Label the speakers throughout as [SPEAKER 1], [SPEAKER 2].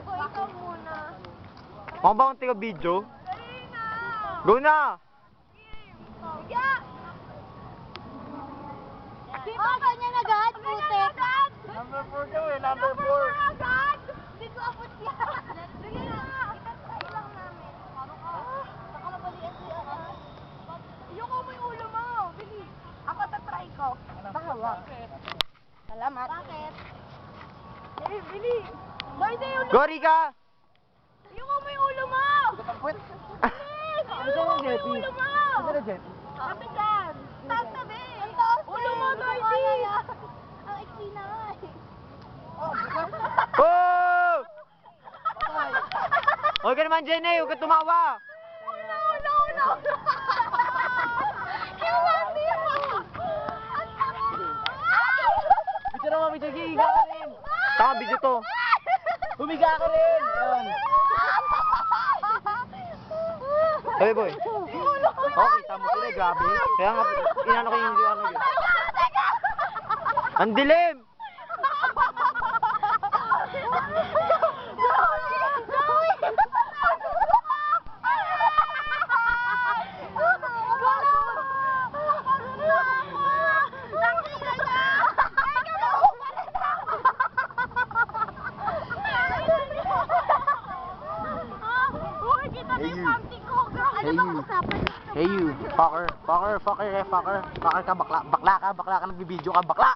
[SPEAKER 1] Gago, ikaw muna.
[SPEAKER 2] Ako ba akong tiga-video? Go na!
[SPEAKER 1] Yeah! Di ba ganyan agad, putek?
[SPEAKER 3] Number 4 daw eh, number 4.
[SPEAKER 1] agad! Di ko abot yan. Sige na, itatry lang namin. Baka mabalian siya ako. Ayoko mo yung ulo mo. Bili. Ako tatry ko. Bahawa. Salamat. Bakit? Bili. Bili yung ulo.
[SPEAKER 2] Go, Rika!
[SPEAKER 1] Ayoko mo yung ulo mo.
[SPEAKER 3] Kapagpwit.
[SPEAKER 1] Bilis!
[SPEAKER 3] Ano sa mga jetty?
[SPEAKER 1] Ulo mo.
[SPEAKER 3] Ano na jetty?
[SPEAKER 1] Sabi dyan. Taas tabi. Ang taas ulo mo, Dorothy. Ang iksi na nga eh.
[SPEAKER 2] Oh! Huwag ka naman, Jenny! Huwag ka tumawa!
[SPEAKER 1] Ulo. Yung landi mo. Ang tabi.
[SPEAKER 3] Video na mami, Jackie, higa ka rin.
[SPEAKER 2] Tama, video to.
[SPEAKER 3] Humiga ka rin. Ayan.
[SPEAKER 2] Hey, boy. Okay, tama sila. Grabe. Kaya nga, inano ko yung liwanag yun. Ang dilim! Hey you. Hey you. Fucker. Fucker ka, bakla ka, nagbibideo ka, bakla!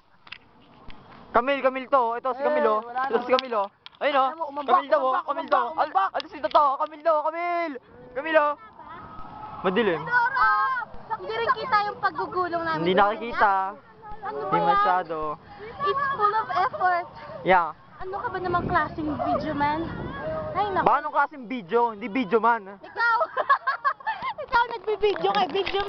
[SPEAKER 2] Camille to. Ito si Camille, oh. Ito si Camille, oh. Ayun, oh. Camille daw, oh. Camille daw. Ano sino to? Camille, oh. Madilim.
[SPEAKER 1] Hindi rin kita yung paggugulong namin.
[SPEAKER 2] Hindi nakikita.
[SPEAKER 1] Ano ba
[SPEAKER 2] Hindi
[SPEAKER 1] yan?
[SPEAKER 2] masyado.
[SPEAKER 1] It's full of effort.
[SPEAKER 2] Yeah.
[SPEAKER 1] Ano ka ba namang klaseng video man? Ay, naku.
[SPEAKER 2] Baka anong klaseng video? Hindi video man.
[SPEAKER 1] Ikaw! Ikaw nagbibideo kay video